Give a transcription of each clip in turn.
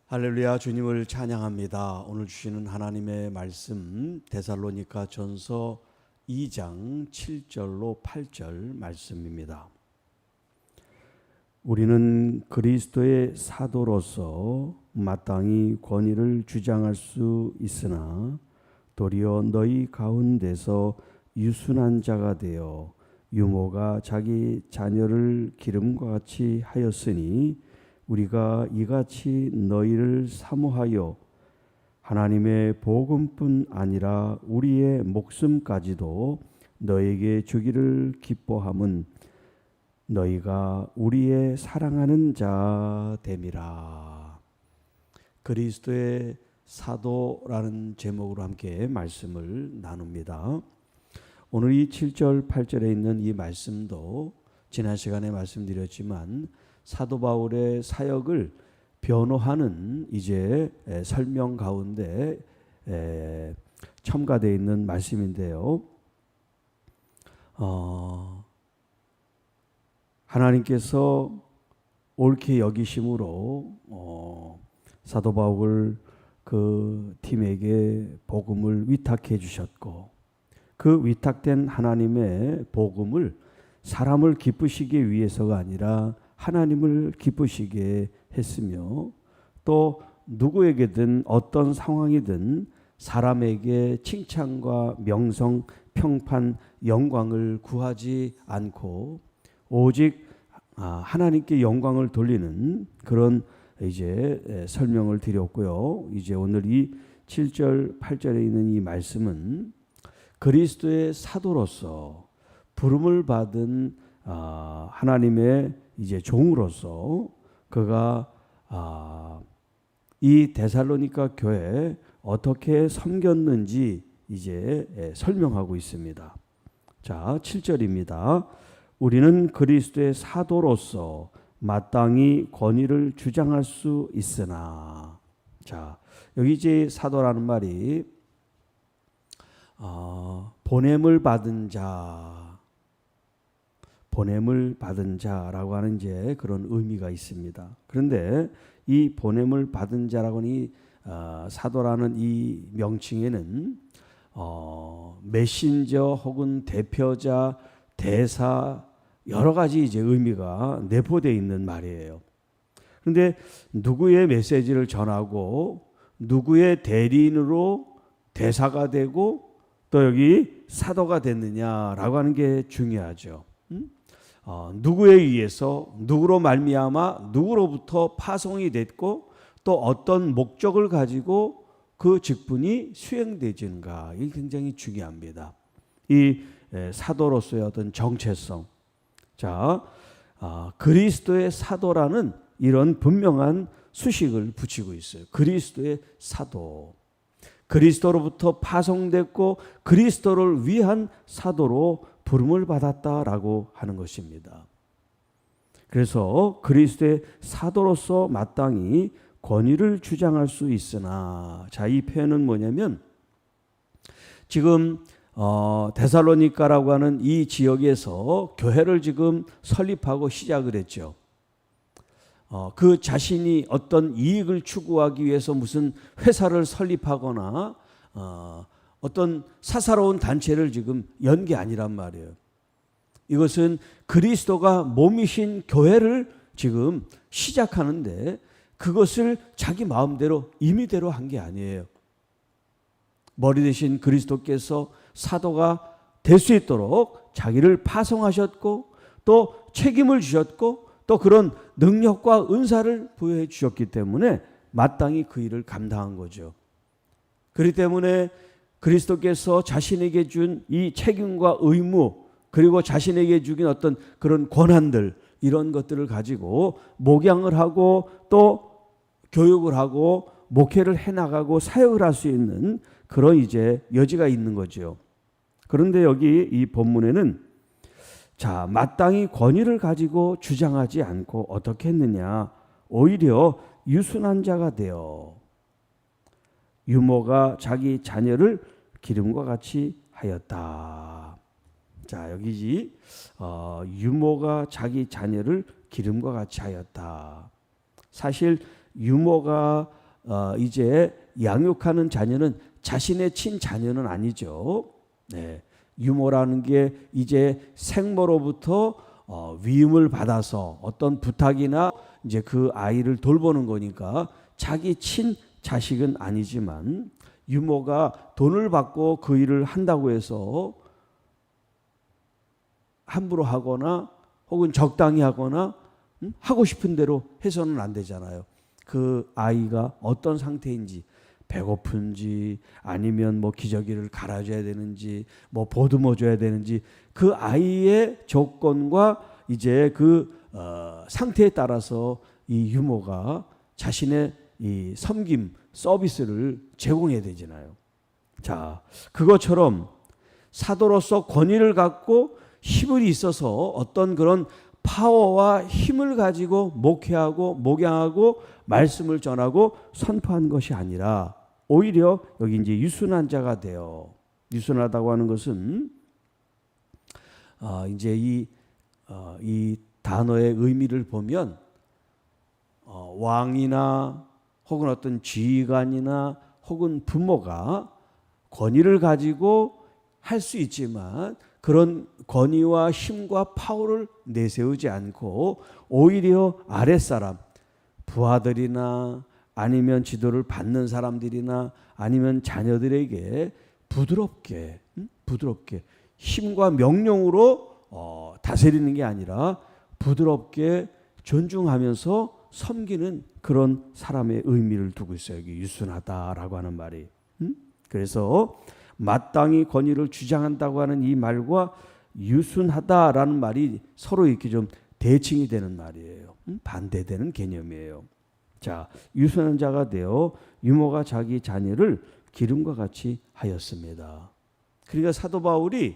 할렐루야, 주님을 찬양합니다. 오늘 주시는 하나님의 말씀 데살로니가 전서 2장 7절로 8절 말씀입니다. 우리는 그리스도의 사도로서 마땅히 권위를 주장할 수 있으나 도리어 너희 가운데서 유순한 자가 되어 유모가 자기 자녀를 기름과 같이 하였으니 우리가 이같이 너희를 사모하여 하나님의 복음뿐 아니라 우리의 목숨까지도 너에게 주기를 기뻐함은 너희가 우리의 사랑하는 자 됨이라. 그리스도의 사도라는 제목으로 함께 말씀을 나눕니다. 오늘 이 7절 8절에 있는 이 말씀도 지난 시간에 말씀드렸지만 사도 바울의 사역을 변호하는 이제 설명 가운데 첨가되어 있는 말씀인데요. 하나님께서 옳게 여기심으로 사도 바울 그 팀에게 복음을 위탁해 주셨고 그 위탁된 하나님의 복음을 사람을 기쁘시기 위해서가 아니라 하나님을 기쁘시게 했으며 또 누구에게든 어떤 상황이든 사람에게 칭찬과 명성, 평판, 영광을 구하지 않고 오직 하나님께 영광을 돌리는 그런 이제 설명을 드렸고요. 이제 오늘 이 7절, 8절에 있는 이 말씀은 그리스도의 사도로서 부름을 받은 하나님의 이제 종으로서 그가 이 데살로니가 교회에 어떻게 섬겼는지 이제 설명하고 있습니다. 자, 7절입니다. 우리는 그리스도의 사도로서 마땅히 권위를 주장할 수 있으나. 자, 여기 이제 사도라는 말이 보냄을 받은 자라고 하는 이제 그런 의미가 있습니다. 그런데 이 보냄을 받은 자라고는 이 사도라는 이 명칭에는 메신저 혹은 대표자, 대사 여러 가지 이제 의미가 내포되어 있는 말이에요. 그런데 누구의 메시지를 전하고 누구의 대리인으로 대사가 되고 또 여기 사도가 됐느냐라고 하는 게 중요하죠. 누구에 의해서 누구로 말미암아 누구로부터 파송이 됐고 또 어떤 목적을 가지고 그 직분이 수행되지는가, 이게 굉장히 중요합니다. 이 사도로서의 어떤 정체성. 자, 그리스도의 사도라는 이런 분명한 수식을 붙이고 있어요. 그리스도의 사도. 그리스도로부터 파송됐고 그리스도를 위한 사도로 부름을 받았다라고 하는 것입니다. 그래서 그리스도의 사도로서 마땅히 권위를 주장할 수 있으나, 자, 이 표현은 뭐냐면 지금 데살로니가라고 하는 이 지역에서 교회를 지금 설립하고 시작을 했죠. 그 자신이 어떤 이익을 추구하기 위해서 무슨 회사를 설립하거나 어떤 사사로운 단체를 지금 연 게 아니란 말이에요. 이것은 그리스도가 몸이신 교회를 지금 시작하는데 그것을 자기 마음대로 임의대로 한 게 아니에요. 머리 대신 그리스도께서 사도가 될 수 있도록 자기를 파송하셨고 또 책임을 주셨고 또 그런 능력과 은사를 부여해 주셨기 때문에 마땅히 그 일을 감당한 거죠. 그렇기 때문에 그리스도께서 자신에게 준 이 책임과 의무, 그리고 자신에게 주긴 어떤 그런 권한들, 이런 것들을 가지고 목양을 하고 또 교육을 하고 목회를 해나가고 사역을 할 수 있는 그런 이제 여지가 있는 거죠. 그런데 여기 이 본문에는 자, 마땅히 권위를 가지고 주장하지 않고 어떻게 했느냐, 오히려 유순한 자가 되어 유모가 자기 자녀를 기름과 같이 하였다. 자, 여기지 유모가 자기 자녀를 기름과 같이 하였다. 사실 유모가 이제 양육하는 자녀는 자신의 친자녀는 아니죠. 네. 유모라는 게 이제 생모로부터 위임을 받아서 어떤 부탁이나 이제 그 아이를 돌보는 거니까 자기 친자식은 아니지만, 유모가 돈을 받고 그 일을 한다고 해서 함부로 하거나 혹은 적당히 하거나 하고 싶은 대로 해서는 안 되잖아요. 그 아이가 어떤 상태인지, 배고픈지 아니면 뭐 기저귀를 갈아줘야 되는지 뭐 보듬어 줘야 되는지, 그 아이의 조건과 이제 그 상태에 따라서 이 유모가 자신의 이 섬김 서비스를 제공해야 되잖아요. 자, 그것처럼 사도로서 권위를 갖고 힘을 있어서 어떤 그런 파워와 힘을 가지고 목회하고 목양하고 말씀을 전하고 선포한 것이 아니라, 오히려 여기 이제 유순한 자가 되어, 유순하다고 하는 것은 이제 이 단어의 의미를 보면 왕이나 혹은 어떤 지휘관이나 혹은 부모가 권위를 가지고 할 수 있지만 그런 권위와 힘과 파워를 내세우지 않고 오히려 아랫사람, 부하들이나 아니면 지도를 받는 사람들이나 아니면 자녀들에게 부드럽게 힘과 명령으로 다스리는 게 아니라 부드럽게 존중하면서 섬기는 그런 사람의 의미를 두고 있어요. 여기 유순하다라고 하는 말이. 그래서 마땅히 권위를 주장한다고 하는 이 말과 유순하다라는 말이 서로 이렇게 좀 대칭이 되는 말이에요. 반대되는 개념이에요. 자, 유순한 자가 되어 유모가 자기 자녀를 기름과 같이 하였습니다. 그러니까 사도 바울이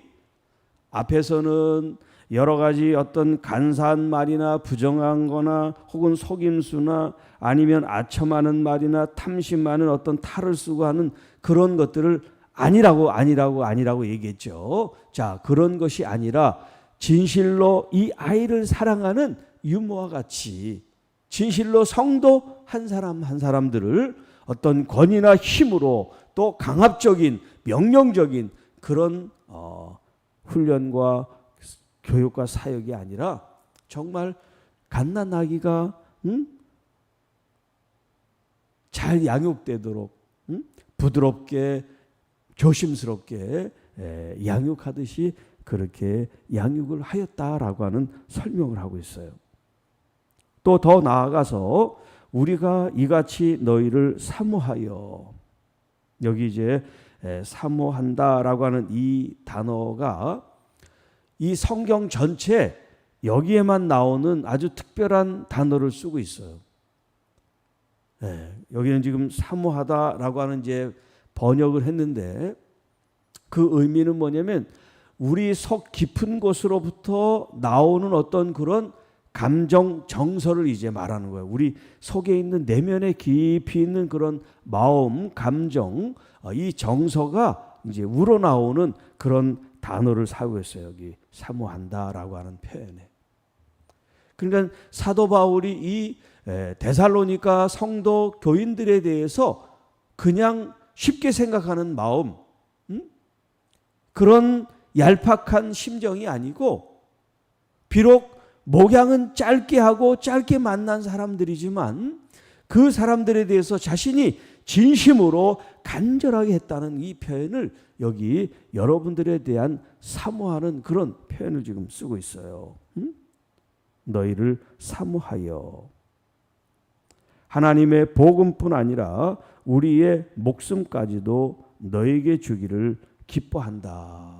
앞에서는 여러 가지 어떤 간사한 말이나 부정한 거나 혹은 속임수나 아니면 아첨하는 말이나 탐심 많은 어떤 탈을 쓰고 하는 그런 것들을 아니라고 얘기했죠. 자, 그런 것이 아니라 진실로 이 아이를 사랑하는 유모와 같이 진실로 성도 한 사람 한 사람들을 어떤 권위나 힘으로 또 강압적인 명령적인 그런 훈련과 교육과 사역이 아니라 정말 갓난아기가 잘 양육되도록 부드럽게 조심스럽게 양육하듯이 그렇게 양육을 하였다라고 하는 설명을 하고 있어요. 또 더 나아가서 우리가 이같이 너희를 사모하여, 여기 이제 사모한다라고 하는 이 단어가 이 성경 전체 여기에만 나오는 아주 특별한 단어를 쓰고 있어요. 여기는 지금 사모하다라고 하는 이제 번역을 했는데, 그 의미는 뭐냐면 우리 속 깊은 곳으로부터 나오는 어떤 그런 감정 정서를 이제 말하는 거예요. 우리 속에 있는 내면에 깊이 있는 그런 마음, 감정, 이 정서가 이제 우러나오는 그런 단어를 사용했어요. 여기 사모한다라고 하는 표현에. 그러니까 사도 바울이 이 데살로니가 성도 교인들에 대해서 그냥 쉽게 생각하는 마음, 그런 얄팍한 심정이 아니고, 비록 목양은 짧게 하고 짧게 만난 사람들이지만 그 사람들에 대해서 자신이 진심으로 간절하게 했다는 이 표현을 여기 여러분들에 대한 사모하는 그런 표현을 지금 쓰고 있어요. 너희를 사모하여 하나님의 복음뿐 아니라 우리의 목숨까지도 너에게 주기를 기뻐한다.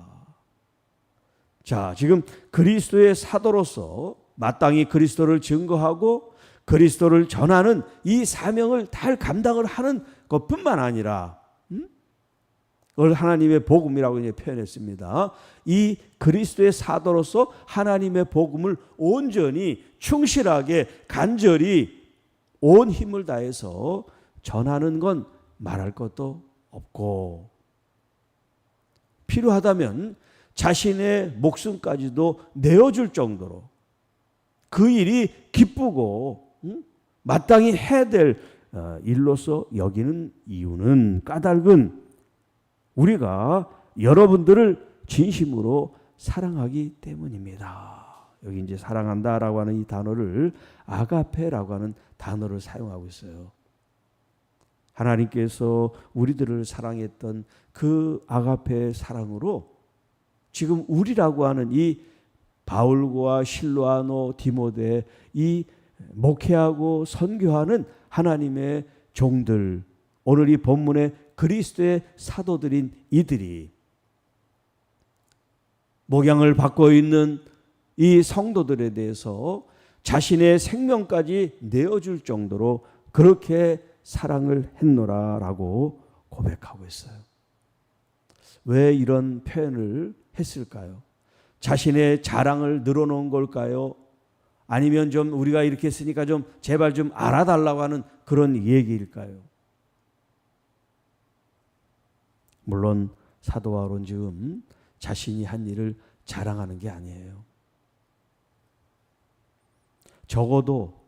자, 지금 그리스도의 사도로서 마땅히 그리스도를 증거하고 그리스도를 전하는 이 사명을 잘 감당을 하는 것뿐만 아니라, 그걸 하나님의 복음이라고 이제 표현했습니다. 이 그리스도의 사도로서 하나님의 복음을 온전히 충실하게 간절히 온 힘을 다해서 전하는 건 말할 것도 없고, 필요하다면 자신의 목숨까지도 내어줄 정도로 그 일이 기쁘고 마땅히 해야 될 일로서 여기는 이유는 까닭은 우리가 여러분들을 진심으로 사랑하기 때문입니다. 여기 이제 사랑한다라고 하는 이 단어를 아가페라고 하는 단어를 사용하고 있어요. 하나님께서 우리들을 사랑했던 그 아가페의 사랑으로 지금 우리라고 하는 이 바울과 실로아노, 디모데 이 목회하고 선교하는 하나님의 종들, 오늘 이 본문의 그리스도의 사도들인 이들이 목양을 받고 있는 이 성도들에 대해서 자신의 생명까지 내어줄 정도로 그렇게 사랑을 했노라라고 고백하고 있어요. 왜 이런 표현을 했을까요? 자신의 자랑을 늘어놓은 걸까요? 아니면 좀 우리가 이렇게 했으니까 좀 제발 좀 알아달라고 하는 그런 얘기일까요? 물론 사도 바울은 지금 자신이 한 일을 자랑하는 게 아니에요. 적어도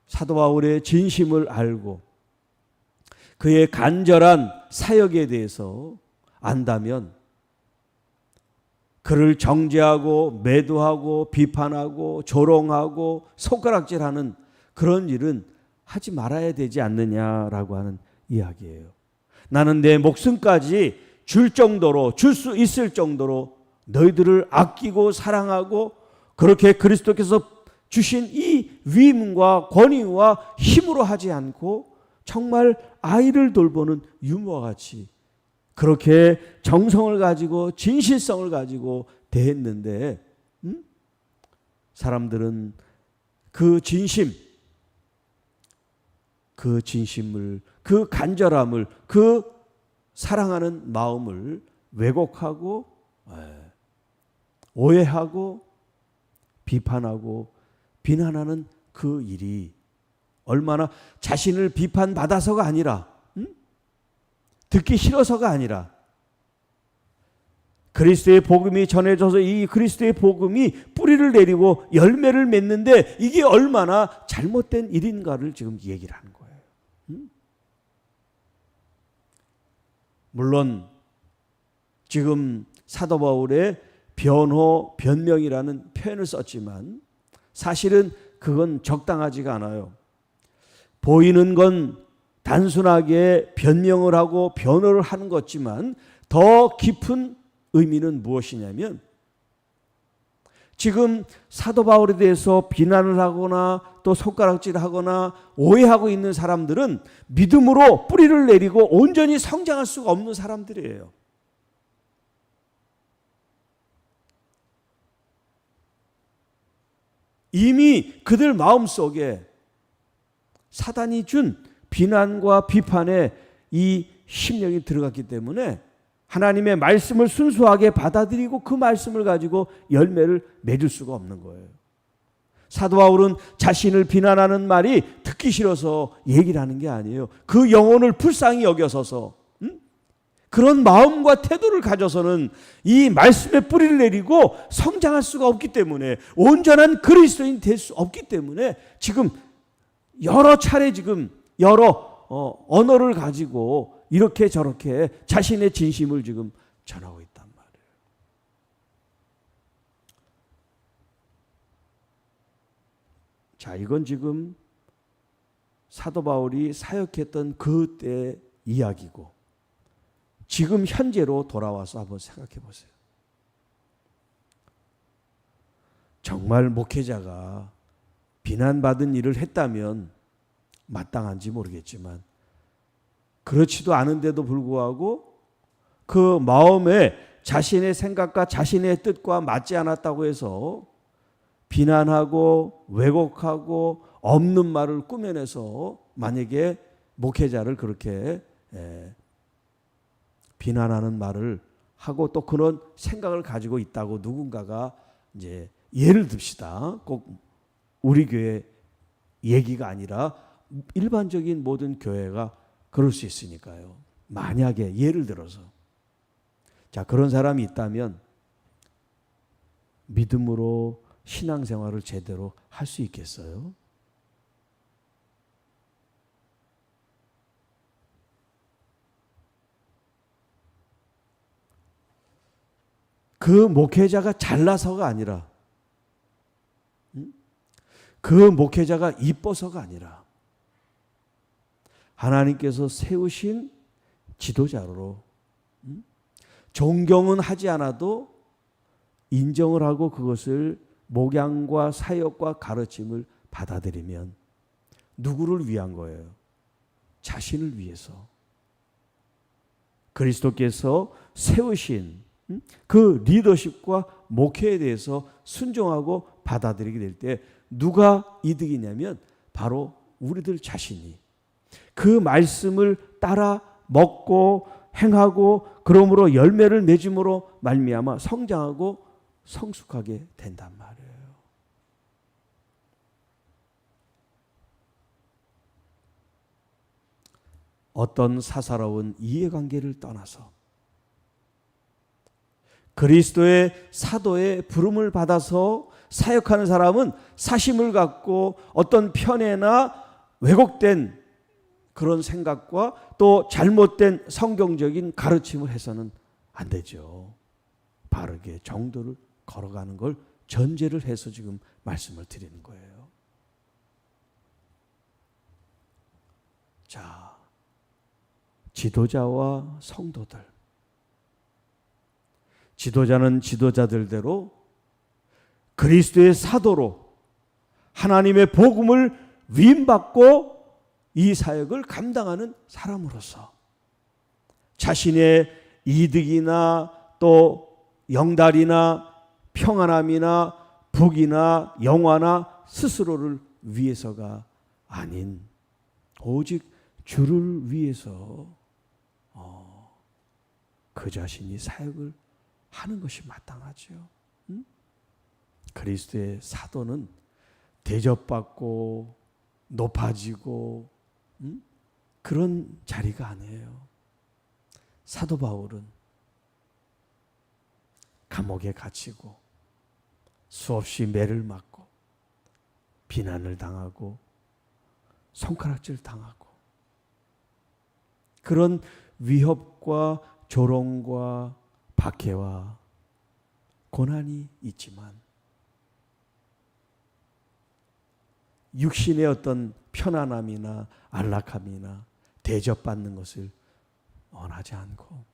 사도 바울의 진심을 알고 그의 간절한 사역에 대해서 안다면 그를 정죄하고 매도하고 비판하고 조롱하고 손가락질하는 그런 일은 하지 말아야 되지 않느냐라고 하는 이야기예요. 나는 내 목숨까지 줄 수 있을 정도로 너희들을 아끼고 사랑하고 그렇게 그리스도께서 주신 이 위임과 권위와 힘으로 하지 않고 정말 아이를 돌보는 유모와 같이 그렇게 정성을 가지고 진실성을 가지고 대했는데 사람들은 그 진심을, 그 간절함을, 그 사랑하는 마음을 왜곡하고 오해하고 비판하고 비난하는 그 일이 얼마나 자신을 비판받아서가 아니라 듣기 싫어서가 아니라 그리스도의 복음이 전해져서 이 그리스도의 복음이 뿌리를 내리고 열매를 맺는데 이게 얼마나 잘못된 일인가를 지금 얘기를 하는 거예요. 물론 지금 사도 바울의 변명이라는 표현을 썼지만 사실은 그건 적당하지가 않아요. 보이는 건 단순하게 변명을 하고 변호를 하는 것지만 더 깊은 의미는 무엇이냐면 지금 사도 바울에 대해서 비난을 하거나 또 손가락질하거나 오해하고 있는 사람들은 믿음으로 뿌리를 내리고 온전히 성장할 수가 없는 사람들이에요. 이미 그들 마음속에 사단이 준 비난과 비판의 이 심령이 들어갔기 때문에 하나님의 말씀을 순수하게 받아들이고 그 말씀을 가지고 열매를 맺을 수가 없는 거예요. 사도 바울은 자신을 비난하는 말이 듣기 싫어서 얘기를 하는 게 아니에요. 그 영혼을 불쌍히 여겨서서 그런 마음과 태도를 가져서는 이 말씀의 뿌리를 내리고 성장할 수가 없기 때문에 온전한 그리스도인 될 수 없기 때문에 지금 여러 차례 지금 여러 언어를 가지고 이렇게 저렇게 자신의 진심을 지금 전하고 있단 말이에요. 자, 이건 지금 사도 바울이 사역했던 그때 이야기고 지금 현재로 돌아와서 한번 생각해 보세요. 정말 목회자가 비난받은 일을 했다면 마땅한지 모르겠지만 그렇지도 않은데도 불구하고 그 마음에 자신의 생각과 자신의 뜻과 맞지 않았다고 해서 비난하고 왜곡하고 없는 말을 꾸며내서 만약에 목회자를 그렇게 비난하는 말을 하고 또 그런 생각을 가지고 있다고 누군가가 이제 예를 듭시다. 꼭 우리 교회 얘기가 아니라 일반적인 모든 교회가 그럴 수 있으니까요. 만약에 예를 들어서 자 그런 사람이 있다면 믿음으로 신앙생활을 제대로 할 수 있겠어요? 그 목회자가 잘나서가 아니라, 그 목회자가 이뻐서가 아니라 하나님께서 세우신 지도자로 존경은 하지 않아도 인정을 하고 그것을 목양과 사역과 가르침을 받아들이면 누구를 위한 거예요? 자신을 위해서. 그리스도께서 세우신 그 리더십과 목회에 대해서 순종하고 받아들이게 될 때 누가 이득이냐면 바로 우리들 자신이 그 말씀을 따라 먹고 행하고 그러므로 열매를 맺음으로 말미암아 성장하고 성숙하게 된단 말이에요. 어떤 사사로운 이해관계를 떠나서 그리스도의 사도의 부름을 받아서 사역하는 사람은 사심을 갖고 어떤 편애나 왜곡된 그런 생각과 또 잘못된 성경적인 가르침을 해서는 안 되죠. 바르게 정도를 걸어가는 걸 전제를 해서 지금 말씀을 드리는 거예요. 자, 지도자와 성도들. 지도자는 지도자들대로 그리스도의 사도로 하나님의 복음을 위임받고 이 사역을 감당하는 사람으로서 자신의 이득이나 또 영달이나 평안함이나 북이나 영화나 스스로를 위해서가 아닌 오직 주를 위해서 그 자신이 사역을 하는 것이 마땅하죠. 그리스도의 사도는 대접받고 높아지고 그런 자리가 아니에요. 사도 바울은 감옥에 갇히고 수없이 매를 맞고 비난을 당하고 손가락질 당하고 그런 위협과 조롱과 박해와 고난이 있지만 육신의 어떤 편안함이나 안락함이나 대접받는 것을 원하지 않고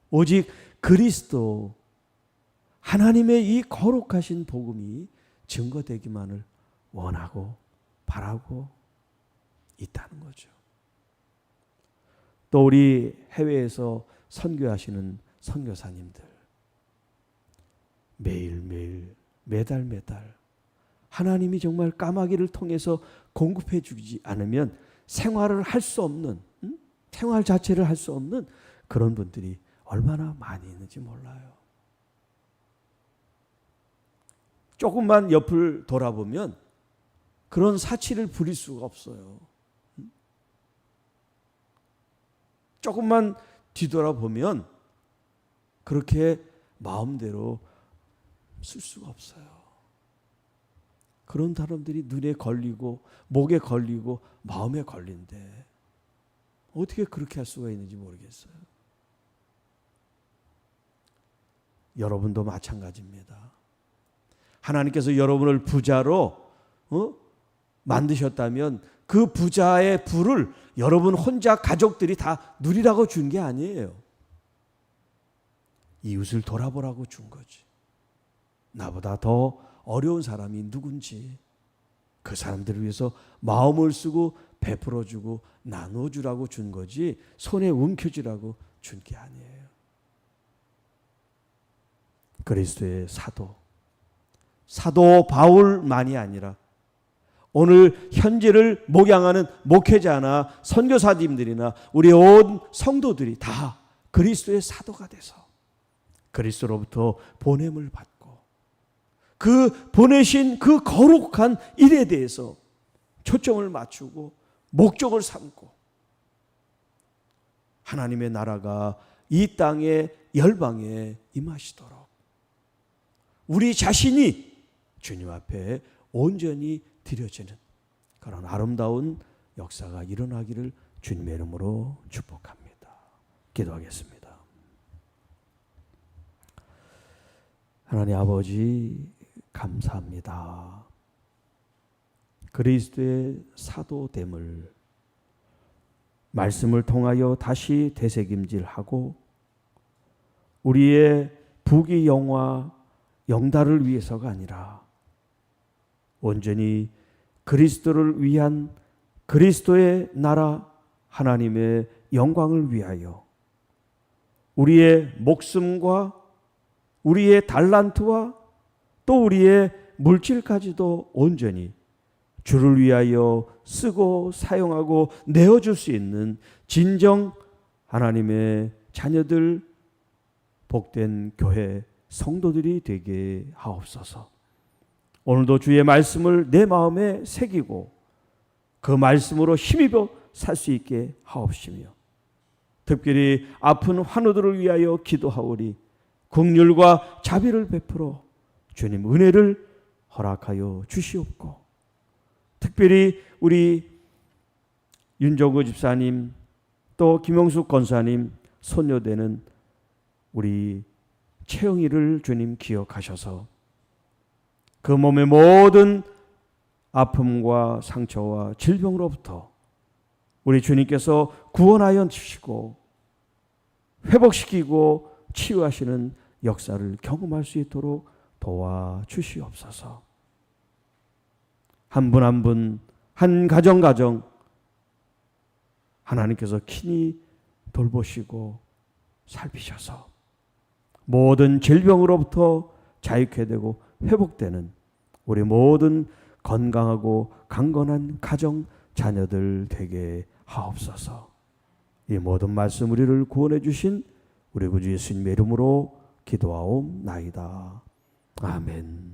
오직 그리스도 하나님의 이 거룩하신 복음이 증거되기만을 원하고 바라고 있다는 거죠. 또 우리 해외에서 선교하시는 선교사님들 매일매일 매달 하나님이 정말 까마귀를 통해서 공급해 주지 않으면 생활을 할 수 없는 생활 자체를 할 수 없는 그런 분들이 얼마나 많이 있는지 몰라요. 조금만 옆을 돌아보면 그런 사치를 부릴 수가 없어요. 조금만 뒤돌아보면 그렇게 마음대로 쓸 수가 없어요. 그런 사람들이 눈에 걸리고 목에 걸리고 마음에 걸린데 어떻게 그렇게 할 수가 있는지 모르겠어요. 여러분도 마찬가지입니다. 하나님께서 여러분을 부자로 만드셨다면 그 부자의 부를 여러분 혼자 가족들이 다 누리라고 준 게 아니에요. 이웃을 돌아보라고 준 거지. 나보다 더 어려운 사람이 누군지 그 사람들을 위해서 마음을 쓰고 베풀어주고 나눠주라고 준 거지 손에 움켜쥐라고 준 게 아니에요. 그리스도의 사도 바울만이 아니라 오늘 현재를 목양하는 목회자나 선교사님들이나 우리 온 성도들이 다 그리스도의 사도가 돼서 그리스도로부터 보냄을 받고 그 보내신 그 거룩한 일에 대해서 초점을 맞추고 목적을 삼고 하나님의 나라가 이 땅의 열방에 임하시도록 우리 자신이 주님 앞에 온전히 드려지는 그런 아름다운 역사가 일어나기를 주님의 이름으로 축복합니다. 기도하겠습니다. 하나님 아버지 감사합니다. 그리스도의 사도됨을 말씀을 통하여 다시 되새김질하고 우리의 부귀 영화 영달을 위해서가 아니라 온전히 그리스도를 위한 그리스도의 나라 하나님의 영광을 위하여 우리의 목숨과 우리의 달란트와 또 우리의 물질까지도 온전히 주를 위하여 쓰고 사용하고 내어줄 수 있는 진정 하나님의 자녀들 복된 교회 성도들이 되게 하옵소서. 오늘도 주의 말씀을 내 마음에 새기고 그 말씀으로 힘입어 살 수 있게 하옵시며 특별히 아픈 환우들을 위하여 기도하오리 긍휼과 자비를 베풀어 주님 은혜를 허락하여 주시옵고 특별히 우리 윤정구 집사님 또 김영숙 권사님 손녀되는 우리 채영이를 주님 기억하셔서 그 몸의 모든 아픔과 상처와 질병으로부터 우리 주님께서 구원하여 주시고 회복시키고 치유하시는 역사를 경험할 수 있도록 도와주시옵소서. 한 분 한 분, 한 가정 가정 하나님께서 친히 돌보시고 살피셔서 모든 질병으로부터 자유케 되고 회복되는 우리 모든 건강하고 강건한 가정 자녀들 되게 하옵소서. 이 모든 말씀 우리를 구원해 주신 우리 구주 예수님의 이름으로 기도하옵나이다. 아멘.